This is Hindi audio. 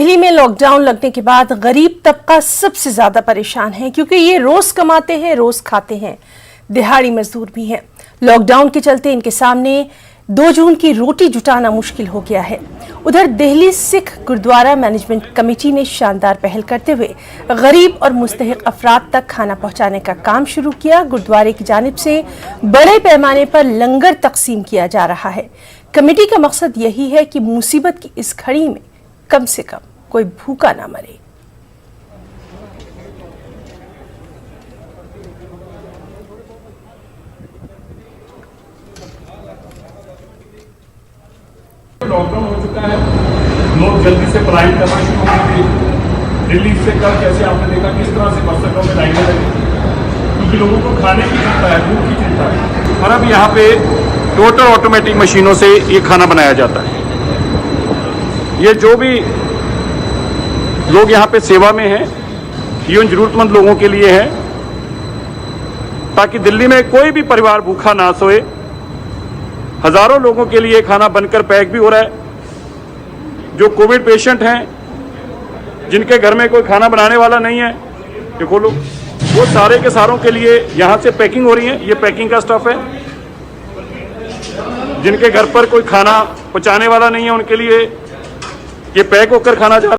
दिल्ली में लॉकडाउन लगने के बाद गरीब तबका सबसे ज्यादा परेशान है क्योंकि ये रोज कमाते हैं, रोज खाते हैं, दिहाड़ी मजदूर भी हैं। लॉकडाउन के चलते इनके सामने 2 जून की रोटी जुटाना मुश्किल हो गया है। उधर दिल्ली सिख गुरुद्वारा मैनेजमेंट कमेटी ने शानदार पहल करते हुए गरीब और मुस्तहिक अफराद तक खाना पहुंचाने का काम शुरू किया। गुरुद्वारे की जानिब से बड़े पैमाने पर लंगर तकसीम किया जा रहा है। कमेटी का मकसद यही है कि मुसीबत की इस घड़ी में कम से कम कोई भूखा ना मरे। लॉकडाउन हो चुका है, लोग जल्दी से पलायन करना शुरू हो गए। दिल्ली से कल जैसे आपने देखा किस तरह से बसों में लाइनें लगी, क्योंकि लोगों को खाने की चिंता है, भूख की चिंता है। और अब यहाँ पे टोटल ऑटोमेटिक मशीनों से ये खाना बनाया जाता है। ये जो भी लोग यहाँ पे सेवा में हैं, ये उन जरूरतमंद लोगों के लिए है, ताकि दिल्ली में कोई भी परिवार भूखा ना सोए। हजारों लोगों के लिए खाना बनकर पैक भी हो रहा है। जो कोविड पेशेंट हैं, जिनके घर में कोई खाना बनाने वाला नहीं है, देखो लोग, वो सारे के सारों के लिए यहाँ से पैकिंग हो रही है। ये पैकिंग का स्टफ है। जिनके घर पर कोई खाना पहुँचाने वाला नहीं है, उनके लिए ये पैक होकर खाना जा